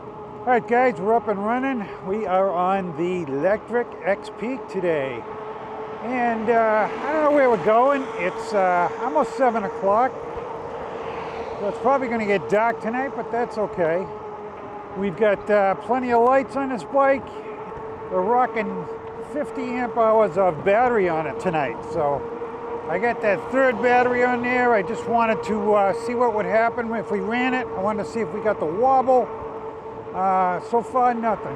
All right, guys, we're up and running. We are on the Lectric XPeak today. And I don't know where we're going. It's almost 7 o'clock. So it's probably going to get dark tonight, but that's okay. We've got plenty of lights on this bike. We're rocking 50 amp hours of battery on it tonight. So I got that third battery on there. I just wanted to see what would happen if we ran it. I wanted to see if we got the wobble. So far, nothing.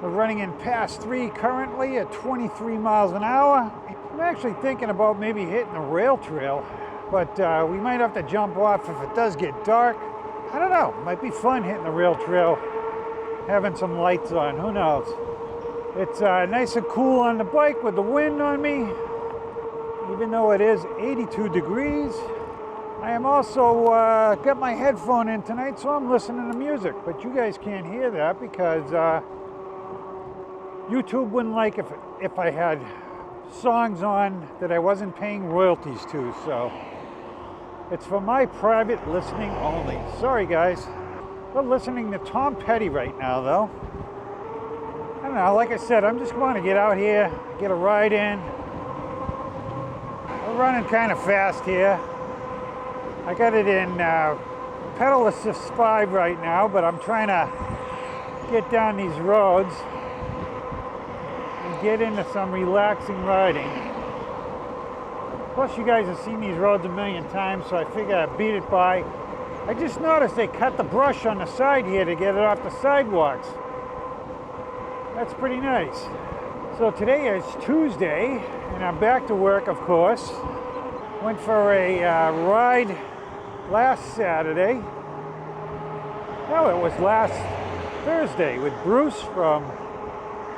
We're running in pass 3 currently at 23 miles an hour. I'm actually thinking about maybe hitting a rail trail, but we might have to jump off if it does get dark. I don't know, might be fun hitting a rail trail, having some lights on, who knows. It's nice and cool on the bike with the wind on me, even though it is 82 degrees. I am also got my headphone in tonight, so I'm listening to music, but you guys can't hear that because YouTube wouldn't like if I had songs on that I wasn't paying royalties to, so it's for my private listening only. Sorry, guys. We're listening to Tom Petty right now, though. I don't know, like I said, I'm just going to get out here, get a ride in. We're running kind of fast here. I got it in pedal assist 5 right now, but I'm trying to get down these roads and get into some relaxing riding. Plus, you guys have seen these roads a million times, so I figure I'd beat it by. I just noticed they cut the brush on the side here to get it off the sidewalks. That's pretty nice. So today is Tuesday, and I'm back to work, of course. Went for a ride last Saturday. No, it was last Thursday with Bruce from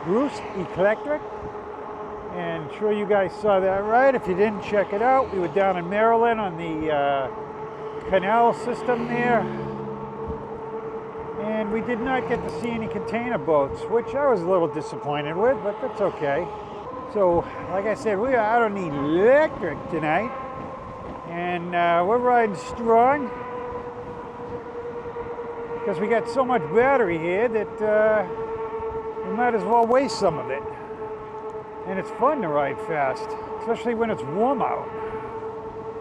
Lectric. And sure you guys saw that ride. If you didn't, check it out. We were down in Maryland on the canal system there. And we did not get to see any container boats, which I was a little disappointed with, but that's okay. So, like I said, we are out on the Lectric tonight. And we're riding strong because we got so much battery here that we might as well waste some of it. And it's fun to ride fast, especially when it's warm out.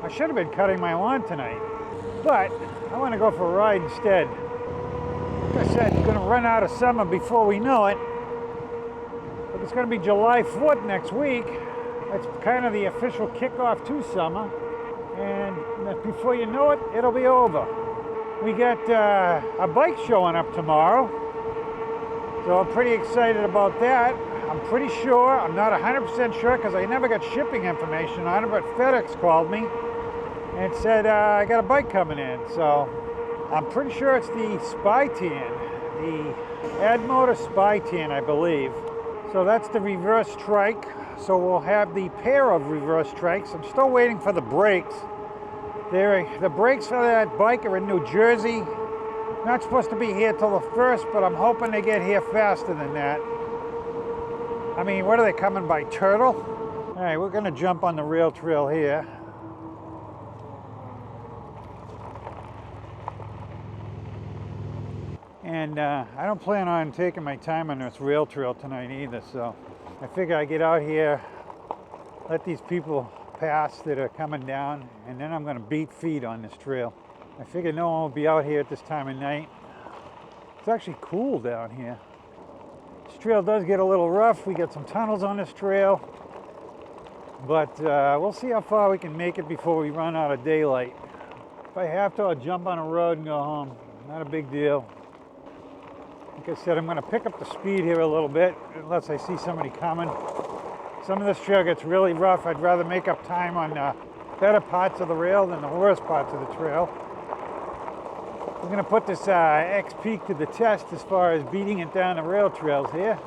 I should have been cutting my lawn tonight, but I want to go for a ride instead. Like I said, it's going to run out of summer before we know it. But it's going to be July 4th next week. That's kind of the official kickoff to summer. And before you know it, it'll be over. We got a bike showing up tomorrow. So I'm pretty excited about that. I'm pretty sure, I'm not 100% sure because I never got shipping information on it, but FedEx called me and said, I got a bike coming in. So I'm pretty sure it's the Spy Tan, the Admotor Spy Tan, I believe. So that's the reverse trike. So we'll have the pair of reverse trikes. I'm still waiting for the brakes. The brakes for that bike are in New Jersey. Not supposed to be here till the 1st, but I'm hoping they get here faster than that. I mean, what are they coming by, Turtle? All right, we're gonna jump on the rail trail here. And I don't plan on taking my time on this rail trail tonight either, so I figure I get out here, let these people pass that are coming down, and then I'm gonna beat feet on this trail. I figure no one will be out here at this time of night. It's actually cool down here. This trail does get a little rough. We got some tunnels on this trail, but we'll see how far we can make it before we run out of daylight. If I have to, I'll jump on a road and go home. Not a big deal. Like I said, I'm gonna pick up the speed here a little bit, unless I see somebody coming. Some of this trail gets really rough. I'd rather make up time on better parts of the rail than the worst parts of the trail. We're gonna put this XPeak to the test as far as beating it down the rail trails here.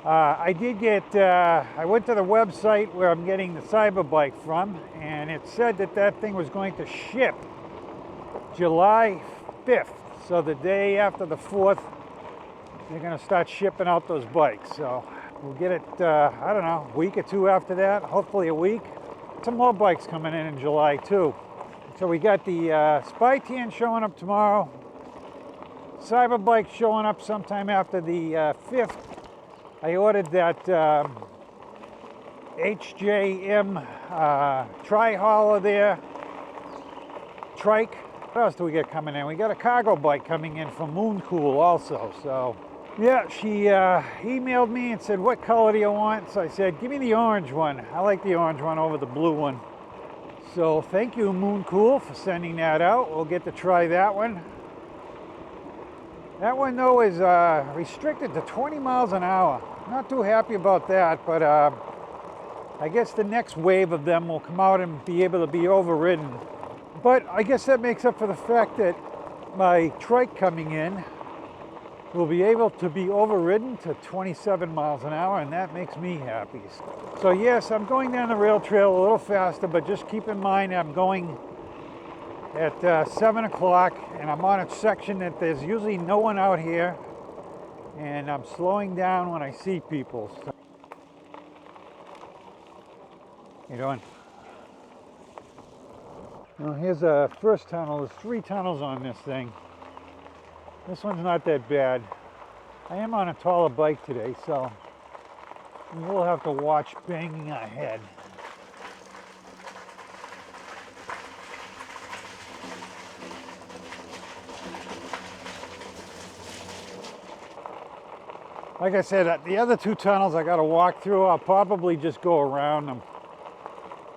I did get, I went to the website where I'm getting the Cyber bike from, and it said that that thing was going to ship July 5th. So the day after the 4th, they're gonna start shipping out those bikes. So we'll get it, I don't know, a week or two after that, hopefully a week. Some more bikes coming in July too. So we got the Spy Tan showing up tomorrow. Cyber bike showing up sometime after the 5th. I ordered that HJM tri-hauler there, trike. What else do we get coming in? We got a cargo bike coming in from Mooncool also. So yeah, she emailed me and said, what color do you want? So I said, give me the orange one. I like the orange one over the blue one. So thank you, Mooncool, for sending that out. We'll get to try that one. That one though is restricted to 20 miles an hour. Not too happy about that, but I guess the next wave of them will come out and be able to be overridden. But I guess that makes up for the fact that my trike coming in will be able to be overridden to 27 miles an hour, and that makes me happy. So yes, I'm going down the rail trail a little faster, but just keep in mind I'm going at 7 o'clock, and I'm on a section that there's usually no one out here, and I'm slowing down when I see people. So, how you doing? Well, here's a first tunnel. There's 3 tunnels on this thing. This one's not that bad. I am on a taller bike today, so we will have to watch banging ahead. Like I said, the other 2 tunnels I got to walk through. I'll probably just go around them.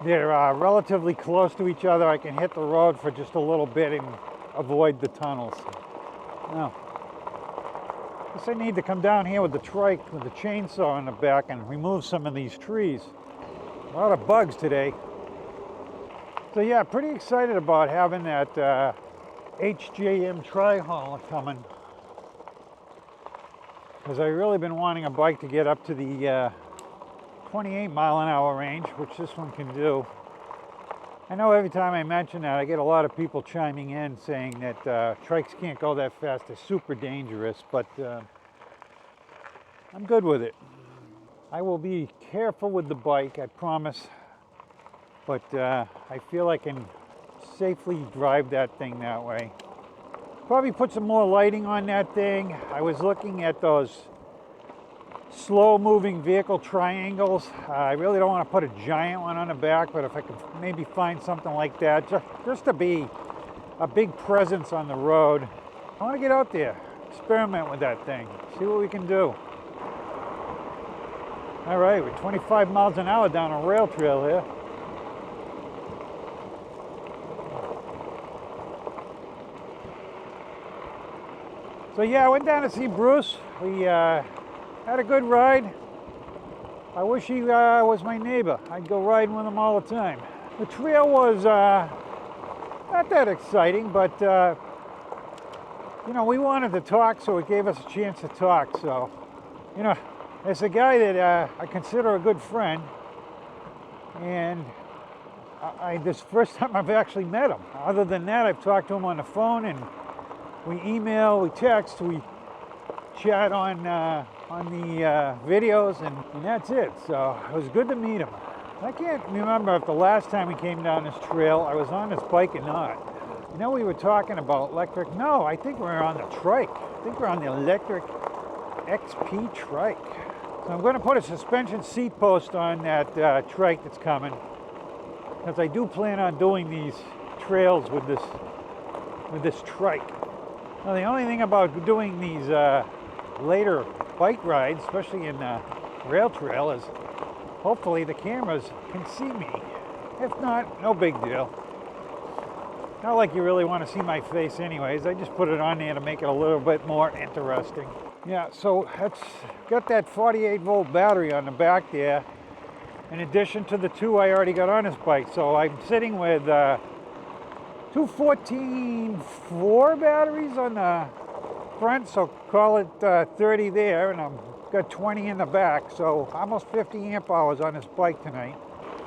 They're relatively close to each other. I can hit the road for just a little bit and avoid the tunnels. Now, I guess I need to come down here with the trike, with the chainsaw in the back, and remove some of these trees. A lot of bugs today. So yeah, pretty excited about having that HJM tri-hauler coming. Because I've really been wanting a bike to get up to the 28 mile an hour range, which this one can do. I know every time I mention that, I get a lot of people chiming in saying that trikes can't go that fast, they're super dangerous, but I'm good with it. I will be careful with the bike, I promise, but I feel I can safely drive that thing that way. Probably put some more lighting on that thing. I was looking at those slow-moving vehicle triangles. I really don't want to put a giant one on the back, but if I could maybe find something like that, just to be a big presence on the road. I want to get out there, experiment with that thing, see what we can do. All right, we're 25 miles an hour down a rail trail here. So yeah, I went down to see Bruce. We had a good ride. I wish he was my neighbor. I'd go riding with him all the time. The trail was not that exciting, but you know, we wanted to talk, so it gave us a chance to talk. So, you know, it's a guy that I consider a good friend, and this is the first time I've actually met him. Other than that, I've talked to him on the phone, and we email, we text, we chat on the videos, and that's it. So it was good to meet him. I can't remember if the last time we came down this trail I was on this bike or not. You know, we were talking about electric. No, I think we're on the trike. I think we're on the Lectric XP trike. So I'm going to put a suspension seat post on that trike that's coming, because I do plan on doing these trails with this trike. Now, the only thing about doing these later bike rides, especially in rail trail, is hopefully the cameras can see me. If not, no big deal. Not like you really want to see my face anyways. I just put it on there to make it a little bit more interesting. Yeah, so that's got that 48 volt battery on the back there, in addition to the 2 I already got on this bike. So I'm sitting with 2 14-4 batteries on the front, so call it 30 there, and I've got 20 in the back, so almost 50 amp hours on this bike tonight.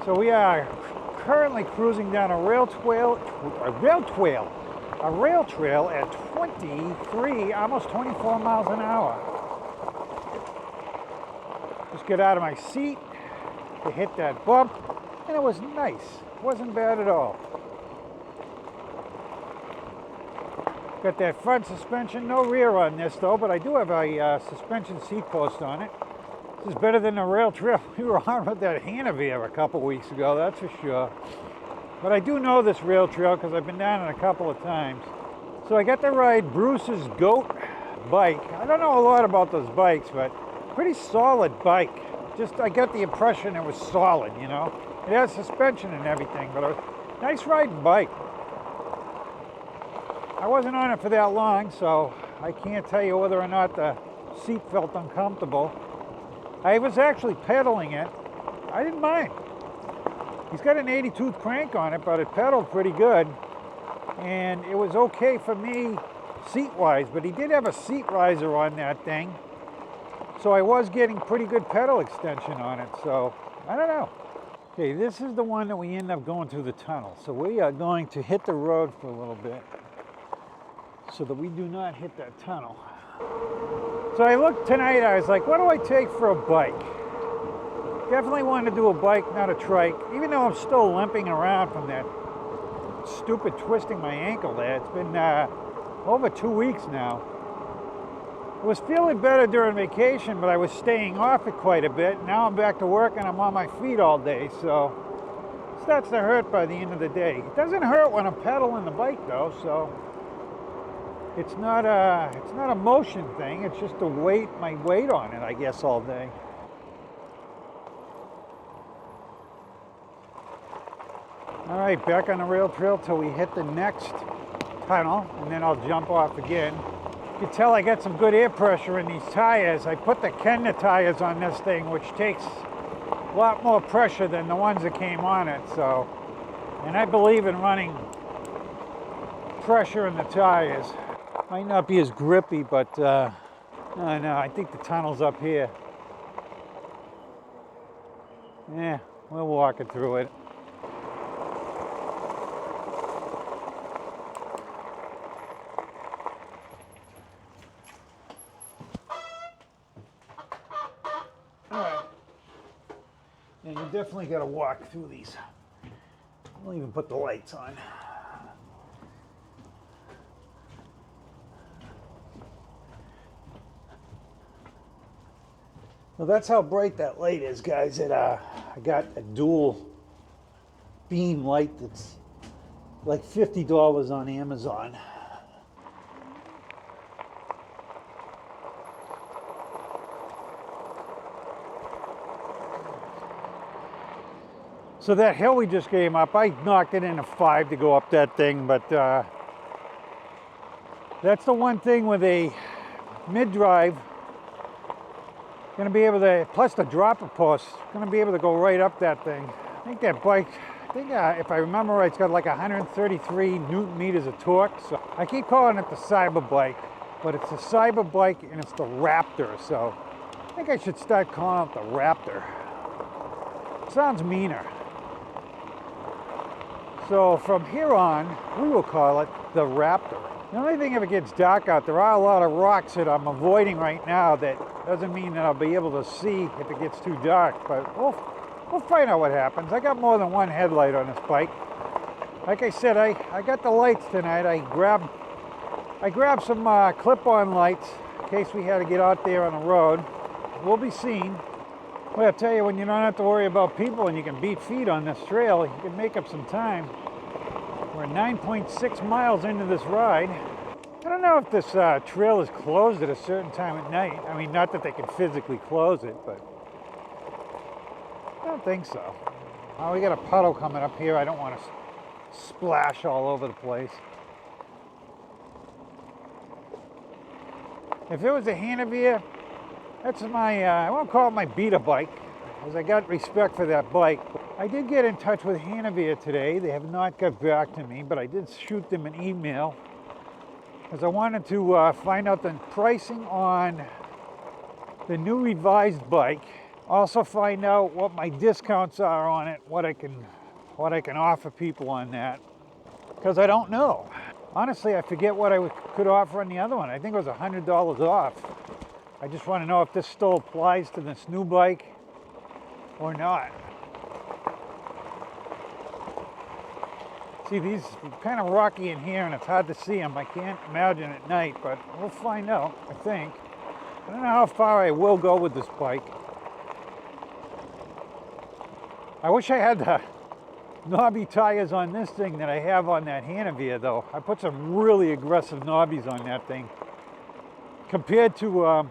So we are currently cruising down a rail trail at 23, almost 24 miles an hour. Just get out of my seat to hit that bump, and it was nice. It wasn't bad at all. Got that front suspension, no rear on this though, but I do have a suspension seat post on it. This is better than the rail trail we were on with that Hanover a couple weeks ago, that's for sure. But I do know this rail trail because I've been down it a couple of times. So I got to ride Bruce's Goat bike. I don't know a lot about those bikes, but pretty solid bike. Just I got the impression it was solid, you know. It has suspension and everything, but a nice riding bike. I wasn't on it for that long, so I can't tell you whether or not the seat felt uncomfortable. I was actually pedaling it. I didn't mind. He's got an 80-tooth crank on it, but it pedaled pretty good. And it was okay for me seat-wise, but he did have a seat riser on that thing. So I was getting pretty good pedal extension on it, so I don't know. Okay, this is the one that we end up going through the tunnel. So we are going to hit the road for a little bit so that we do not hit that tunnel. So I looked tonight, I was like, what do I take for a bike? Definitely wanted to do a bike, not a trike, even though I'm still limping around from that stupid twisting my ankle there. It's been over 2 weeks now. I was feeling better during vacation, but I was staying off it quite a bit. Now I'm back to work and I'm on my feet all day, so it starts to hurt by the end of the day. It doesn't hurt when I'm pedaling the bike though, so it's not a motion thing. It's just my weight on it, I guess, all day. All right, back on the rail trail till we hit the next tunnel, and then I'll jump off again. You can tell I got some good air pressure in these tires. I put the Kenda tires on this thing, which takes a lot more pressure than the ones that came on it. So, and I believe in running pressure in the tires. Might not be as grippy, but no, I think the tunnel's up here. Yeah, we'll walk it through it. And you definitely got to walk through these. I'll even put the lights on. Well, that's how bright that light is, guys. I got a dual beam light that's like $50 on Amazon. So that hill we just came up, I knocked it into 5 to go up that thing, but that's the one thing with a mid-drive, gonna be able to, plus the dropper post, gonna be able to go right up that thing. I think that bike, if I remember right, it's got like 133 Newton meters of torque. So I keep calling it the Cyber bike, but it's the Cyber bike and it's the Raptor. So I think I should start calling it the Raptor. Sounds meaner. So from here on, we will call it the Raptor. The only thing, if it gets dark out, there are a lot of rocks that I'm avoiding right now. That doesn't mean that I'll be able to see if it gets too dark, but we'll find out what happens. I got more than one headlight on this bike. Like I said, I got the lights tonight. I grabbed some clip-on lights in case we had to get out there on the road. We'll be seen. Well, I'll tell you, when you don't have to worry about people and you can beat feet on this trail, you can make up some time. We're 9.6 miles into this ride. I don't know if this trail is closed at a certain time at night. I mean, not that they can physically close it, but I don't think so. Oh, we got a puddle coming up here. I don't want to splash all over the place. If it was a Hanover, that's my, I won't call it my beater bike, because I got respect for that bike. I did get in touch with Hanover today. They have not got back to me, but I did shoot them an email because I wanted to find out the pricing on the new revised bike. Also find out what my discounts are on it, what I can offer people on that, because I don't know. Honestly, I forget what I could offer on the other one. I think it was $100 off. I just want to know if this still applies to this new bike or not. See, these kind of rocky in here and it's hard to see them. I can't imagine at night, but we'll find out, I think. I don't know how far I will go with this bike. I wish I had the knobby tires on this thing that I have on that Hanovere though. I put some really aggressive knobbies on that thing. Compared to, I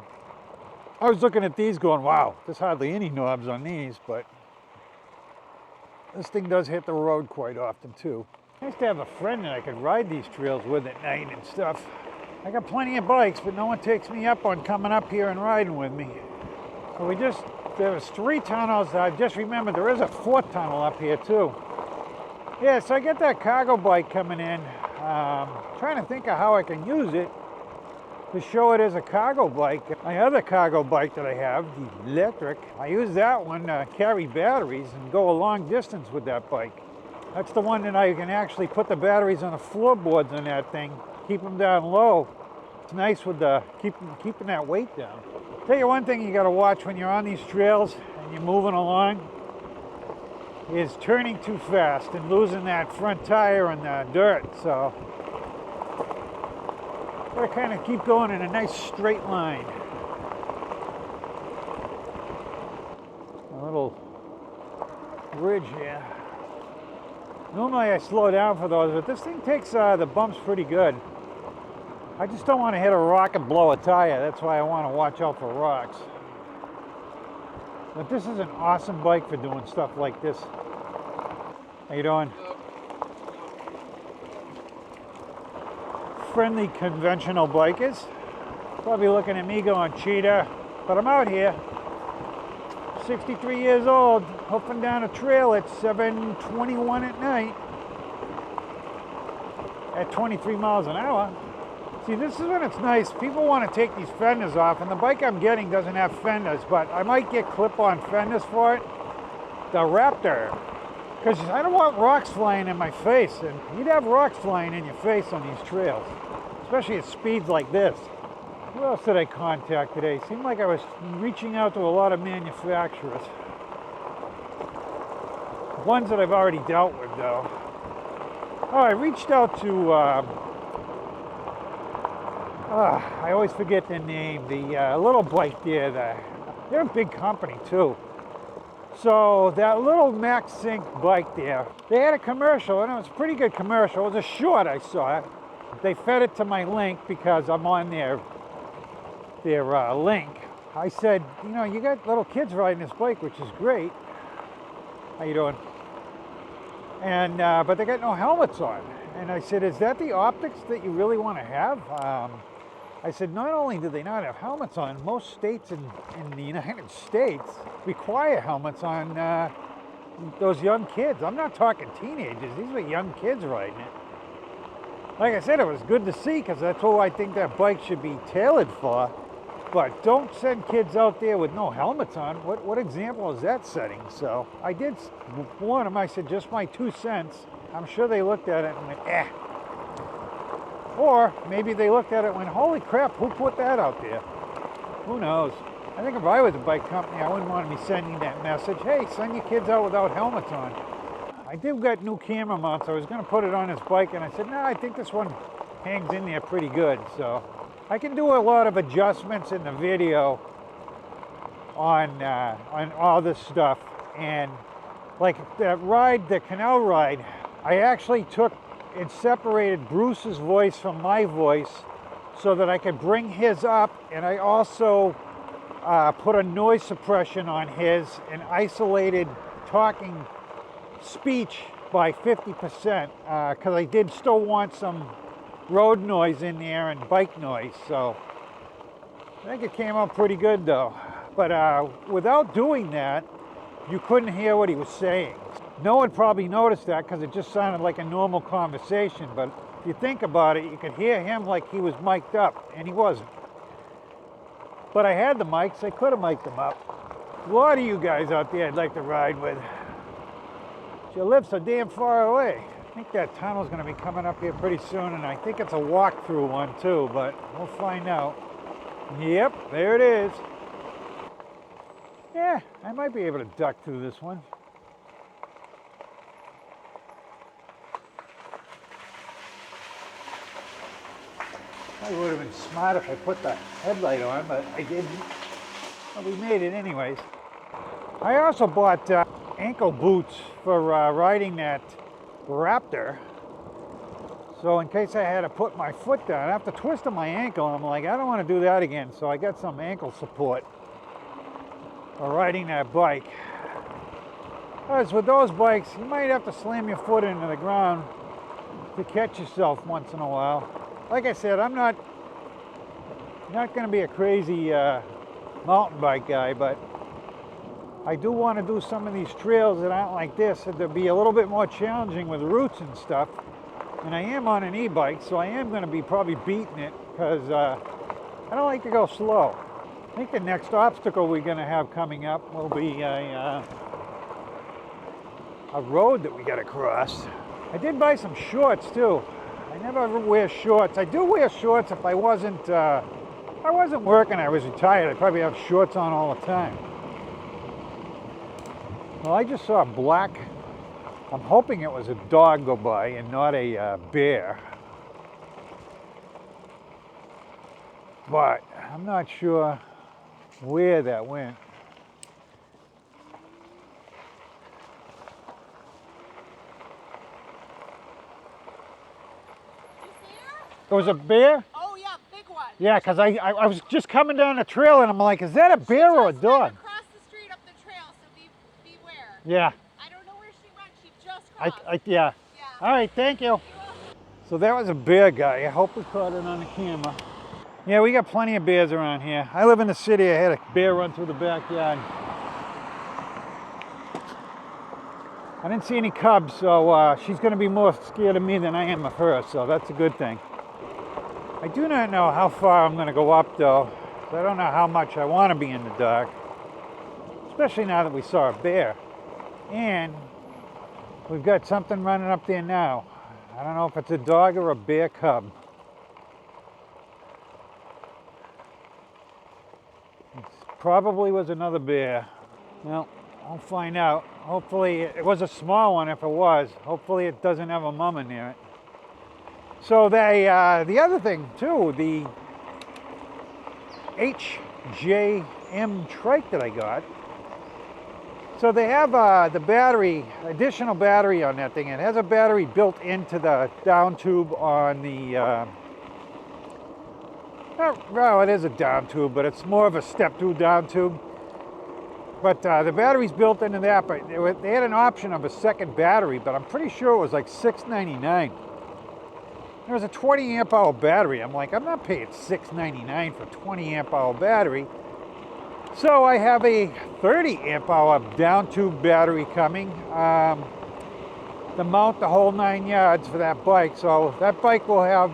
was looking at these going, wow, there's hardly any knobs on these, but this thing does hit the road quite often too. Nice to have a friend that I could ride these trails with at night and stuff. I got plenty of bikes, but no one takes me up on coming up here and riding with me. So there was 3 tunnels. I just remembered there is a 4th tunnel up here too. Yeah, so I get that cargo bike coming in. Trying to think of how I can use it to show it as a cargo bike. My other cargo bike that I have, the Lectric, I use that one to carry batteries and go a long distance with that bike. That's the one that I can actually put the batteries on the floorboards on that thing, keep them down low. It's nice with the keeping that weight down. Tell you one thing you got to watch when you're on these trails and you're moving along is turning too fast and losing that front tire in the dirt. So gotta kind of keep going in a nice straight line. A little bridge here. Normally I slow down for those, but this thing takes the bumps pretty good. I just don't want to hit a rock and blow a tire. That's why I want to watch out for rocks. But this is an awesome bike for doing stuff like this. How you doing? Friendly conventional bikers. Probably looking at me going, cheater. But I'm out here. 63 years old, hoofing down a trail at 7:21 at night. At 23 miles an hour. See, this is when it's nice. People want to take these fenders off, and the bike I'm getting doesn't have fenders, but I might get clip-on fenders for it. The Raptor. Because I don't want rocks flying in my face, and you'd have rocks flying in your face on these trails, especially at speeds like this. Who else did I contact today? Seemed like I was reaching out to a lot of manufacturers. Ones that I've already dealt with, though. Oh, I reached out to, I always forget the name, the little bike there. They're a big company, too. So that little Max Sync bike there, they had a commercial, and it was a pretty good commercial. It was a short, I saw it. They fed it to my link because I'm on their link. I said, you know, you got little kids riding this bike, which is great. How you doing? And but they got no helmets on. And I said, is that the optics that you really want to have? I said, not only do they not have helmets on, most states in the United States require helmets on those young kids. I'm not talking teenagers. These were young kids riding it. Like I said, it was good to see because that's who I think that bike should be tailored for. But don't send kids out there with no helmets on. What example is that setting? So I did warn them. I said, just my 2 cents. I'm sure they looked at it and went, eh. Or maybe they looked at it and went, holy crap, who put that out there? Who knows? I think if I was a bike company, I wouldn't want to be sending that message. Hey, send your kids out without helmets on. I did get new camera mounts. I was going to put it on his bike, and I said, no, I think this one hangs in there pretty good. So I can do a lot of adjustments in the video on all this stuff. And like that ride, the canal ride, I actually took and separated Bruce's voice from my voice so that I could bring his up, and I also put a noise suppression on his and isolated talking speech by 50% because I did still want some road noise in there and bike noise. So I think it came out pretty good though. But without doing that, you couldn't hear what he was saying. No one probably noticed that because it just sounded like a normal conversation, but if you think about it, you could hear him like he was mic'd up, and he wasn't. But I had the mics, I could have mic'd them up. A lot of you guys out there I'd like to ride with. But you live so damn far away. I think that tunnel's going to be coming up here pretty soon, and I think it's a walk-through one too, but we'll find out. Yep, there it is. Yeah, I might be able to duck through this one. Probably would have been smart if I put the headlight on, but I didn't. But we made it anyways. I also bought ankle boots for riding that Raptor. So in case I had to put my foot down, after twisting my ankle, I'm like, I don't want to do that again. So I got some ankle support for riding that bike. Because with those bikes, you might have to slam your foot into the ground to catch yourself once in a while. Like I said, I'm not going to be a crazy mountain bike guy, but I do want to do some of these trails that aren't like this. They'll be a little bit more challenging with roots and stuff. And I am on an e-bike, so I am going to be probably beating it because I don't like to go slow. I think the next obstacle we're going to have coming up will be a road that we got to cross. I did buy some shorts too. I never ever wear shorts. I do wear shorts if I wasn't working, I was retired. I'd probably have shorts on all the time. Well, I just saw a black, I'm hoping it was a dog go by and not a bear. But I'm not sure where that went. It was a bear? Oh yeah, big one. Yeah, because I was just coming down the trail and I'm like, is that a bear or a dog? Across the street up the trail, so beware. Yeah. I don't know where she went. She just crossed. Yeah. All right, thank you. So that was a bear guy. I hope we caught it on the camera. Yeah, we got plenty of bears around here. I live in the city. I had a bear run through the backyard. I didn't see any cubs, so she's going to be more scared of me than I am of her, so that's a good thing. I do not know how far I'm going to go up, though. So I don't know how much I want to be in the dark, especially now that we saw a bear. And we've got something running up there now. I don't know if it's a dog or a bear cub. It probably was another bear. Well, I'll find out. Hopefully, it was a small one if it was. Hopefully it doesn't have a mama near it. So the other thing too, the HJM trike that I got. So they have the battery, additional battery on that thing. It has a battery built into the down tube on the, well, it is a down tube, but it's more of a step through down tube. But the battery's built into that, but they had an option of a second battery, but I'm pretty sure it was like $6.99. There was a 20 amp hour battery. I'm like, I'm not paying $6.99 for a 20 amp hour battery. So I have a 30 amp hour down tube battery coming to mount the whole 9 yards for that bike. So that bike will have,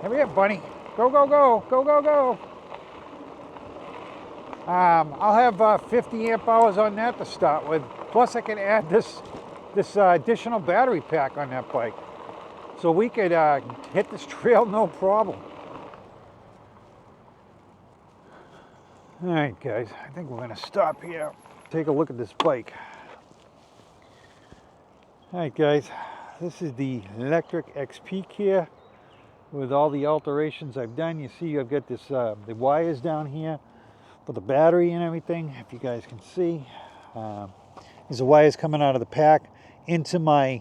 hurry up, bunny. Go, go, go, go, go, go. I'll have 50 amp hours on that to start with. Plus I can add this additional battery pack on that bike. So we could hit this trail no problem. All right, guys, I think we're gonna stop here. Take a look at this bike. All right, guys, this is the Lectric XPeak here with all the alterations I've done. You see I've got this, the wires down here for the battery and everything, if you guys can see. There's the wires coming out of the pack into my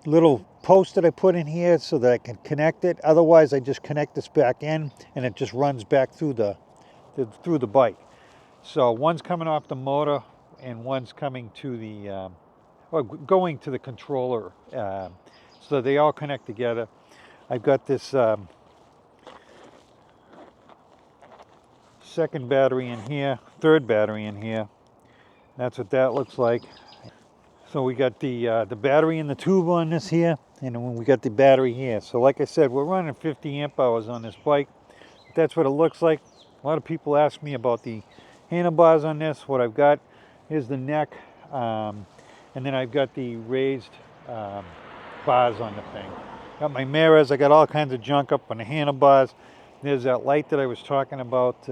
little post that I put in here so that I can connect it. Otherwise, I just connect this back in and it just runs back through the bike. So one's coming off the motor and one's coming to the, or going to the controller. So they all connect together. I've got this second battery in here, third battery in here. That's what that looks like. So we got the battery in the tube on this here, and then we got the battery here. So like I said, we're running 50 amp hours on this bike. That's what it looks like. A lot of people ask me about the handlebars on this. What I've got is the neck, and then I've got the raised bars on the thing. Got my mirrors, I got all kinds of junk up on the handlebars. There's that light that I was talking about,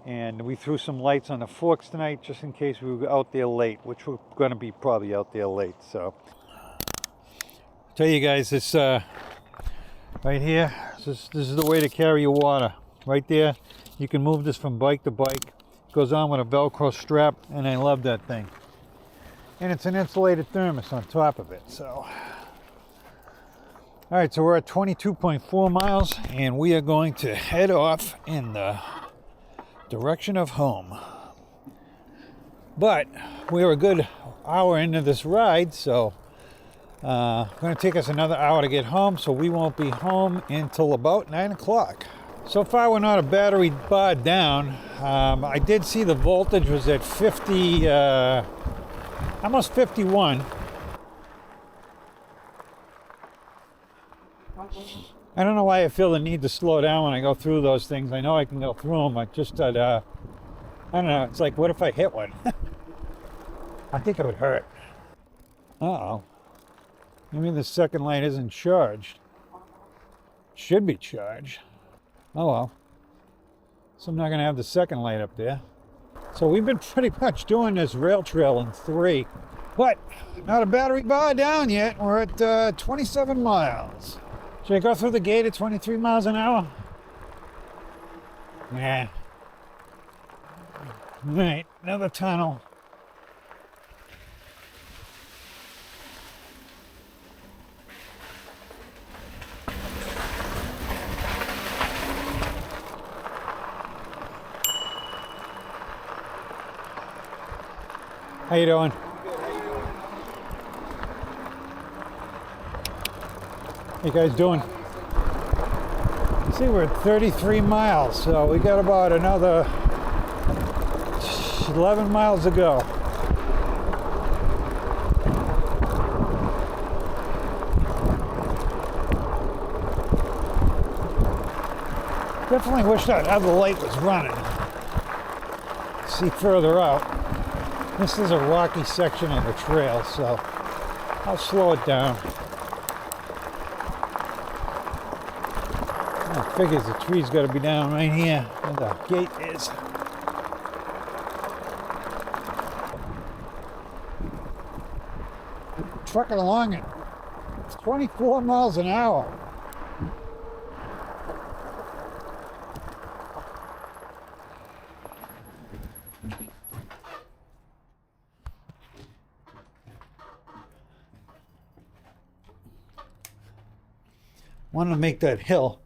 and we threw some lights on the forks tonight just in case we were out there late, which we're going to be probably out there late. So, I'll tell you guys, this Right here, this is the way to carry your water. Right there, you can move this from bike to bike. It goes on with a Velcro strap, and I love that thing. And it's an insulated thermos on top of it, so. All right, so we're at 22.4 miles, and we are going to head off in the direction of home. But we're a good hour into this ride, so it's going to take us another hour to get home, so we won't be home until about 9 o'clock. So far, we're not a battery bar down. I did see the voltage was at 50, almost 51. I don't know why I feel the need to slow down when I go through those things. I know I can go through them, but just that, I don't know, it's like, what if I hit one? I think it would hurt. Uh-oh. Maybe the second light isn't charged. Should be charged. Oh well. So I'm not gonna have the second light up there. So we've been pretty much doing this rail trail in 3, but not a battery bar down yet. We're at 27 miles. Should I go through the gate at 23 miles an hour? Nah. All right, another tunnel. How you doing? How you guys doing? See, we're at 33 miles, so we got about another 11 miles to go. Definitely wish that other light was running. See further out. This is a rocky section of the trail, so I'll slow it down. I figures the tree's got to be down right here where the gate is. Trucking along at 24 miles an hour. Wanted to make that hill.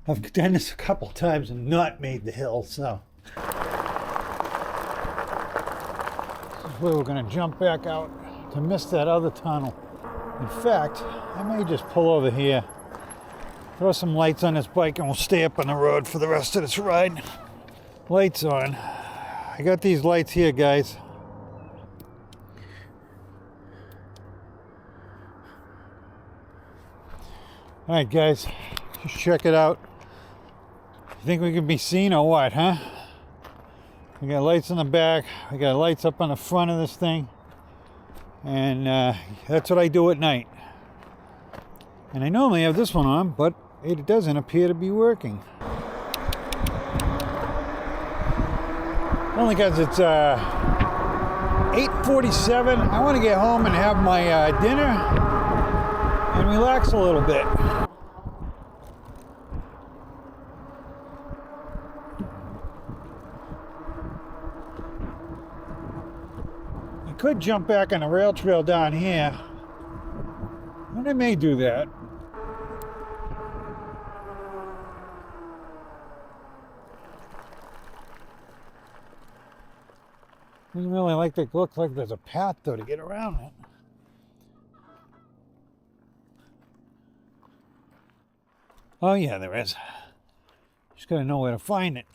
I've done this a couple times and not made the hill, so this is where we're going to jump back out to miss that other tunnel. In fact, I may just pull over here, throw some lights on this bike, and we'll stay up on the road for the rest of this ride. Lights on. I got these lights here, guys. All right, guys, just check it out. You think we can be seen or what, huh? We got lights in the back. We got lights up on the front of this thing. And that's what I do at night. And I normally have this one on, but it doesn't appear to be working. Only because it's 8:47. I want to get home and have my dinner and relax a little bit. I could jump back on the rail trail down here, and I may do that. Doesn't really like it. Looks like there's a path though to get around it. Oh yeah, there is. Just gotta know where to find it.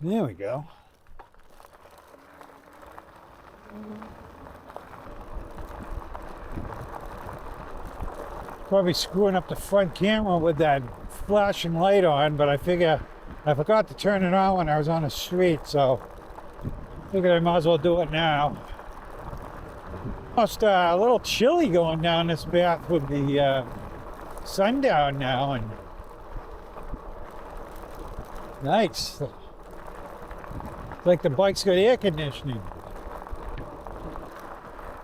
There we go. Probably screwing up the front camera with that flashing light on, but I figure I forgot to turn it on when I was on the street, so figured I might as well do it now. Almost a little chilly going down this path with the sundown now, and nice. It's like the bike's got air conditioning.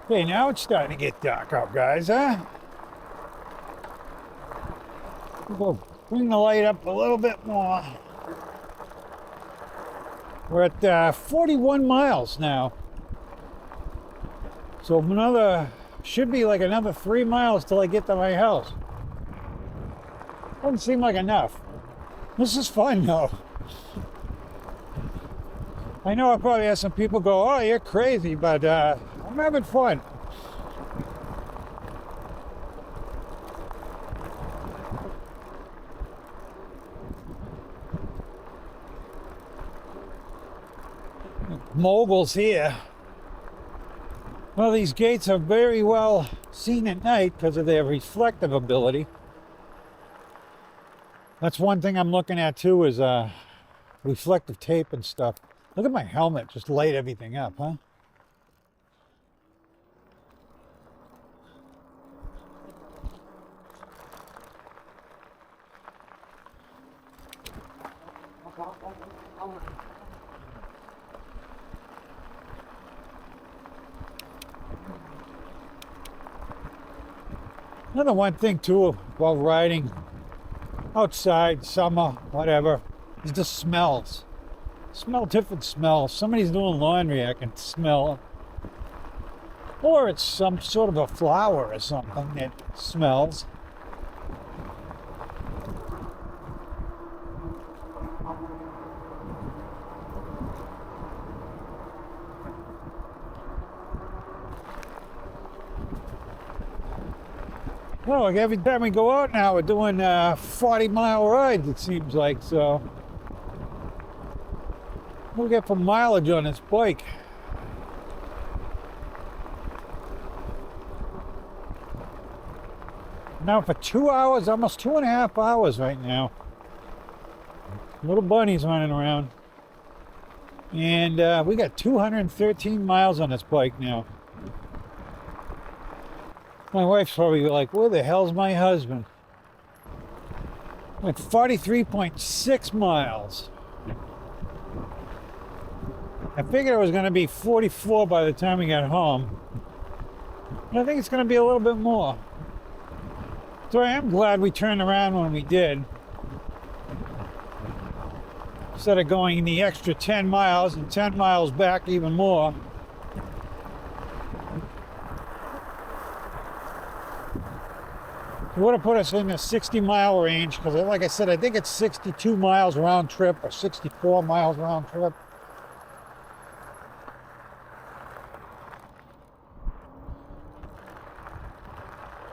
Okay, now it's starting to get dark out, guys, huh? We'll bring the light up a little bit more. We're at 41 miles now. So should be like another 3 miles till I get to my house. Doesn't seem like enough. This is fun though. I know I probably have some people go, oh, you're crazy, but I'm having fun. Moguls here. Well, these gates are very well seen at night because of their reflective ability. That's one thing I'm looking at too, is reflective tape and stuff. Look at my helmet, just light everything up, huh? Another one thing too while riding outside, summer, whatever, is the smells. Smell different smells. Somebody's doing laundry, I can smell. Or it's some sort of a flower or something that smells. Well, like every time we go out now, we're doing 40-mile rides, it seems like, so we'll get some mileage on this bike. Now for 2 hours, almost 2.5 hours right now. Little bunnies running around. And we got 213 miles on this bike now. My wife's probably like, where the hell's my husband? Went 43.6 miles. I figured it was going to be 44 by the time we got home. But I think it's going to be a little bit more. So I am glad we turned around when we did. Instead of going the extra 10 miles and 10 miles back even more. It would have put us in the 60-mile range, because like I said, I think it's 62 miles round trip or 64 miles round trip.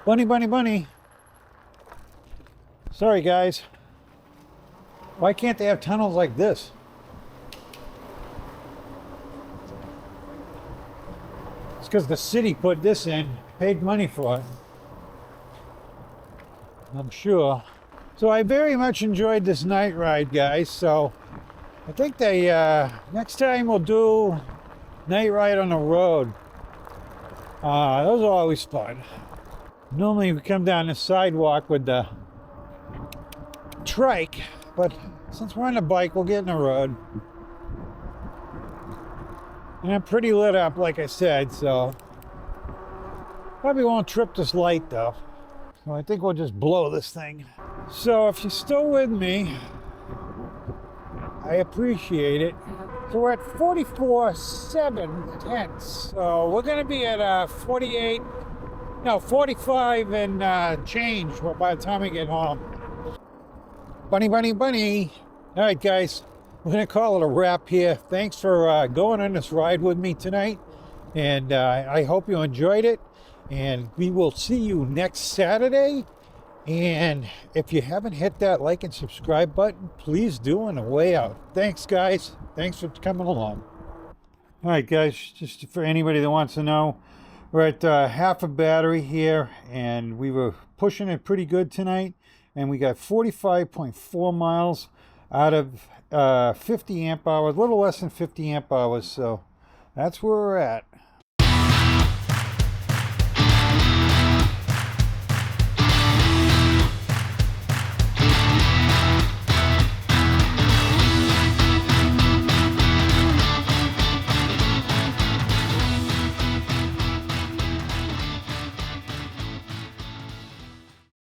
Bunny, bunny, bunny. Sorry, guys. Why can't they have tunnels like this? It's because the city put this in, paid money for it. I'm sure. So I very much enjoyed this night ride, guys. So I think next time we'll do night ride on the road. Those are always fun. Normally we come down the sidewalk with the trike, but since we're on the bike, we'll get in the road. And I'm pretty lit up, like I said, so probably won't trip this light though. So I think we'll just blow this thing. So if you're still with me, I appreciate it. So we're at 44.7 tenths. So we're gonna be at 45 and change by the time we get home. Bunny, bunny, bunny. All right, guys, we're gonna call it a wrap here. Thanks for going on this ride with me tonight. And I hope you enjoyed it. And we will see you next Saturday. And if you haven't hit that like and subscribe button, please do on the way out. Thanks, guys. Thanks for coming along. All right, guys, just for anybody that wants to know, we're at half a battery here, and we were pushing it pretty good tonight. And we got 45.4 miles. out of 50 amp hours, a little less than 50 amp hours. So that's where we're at.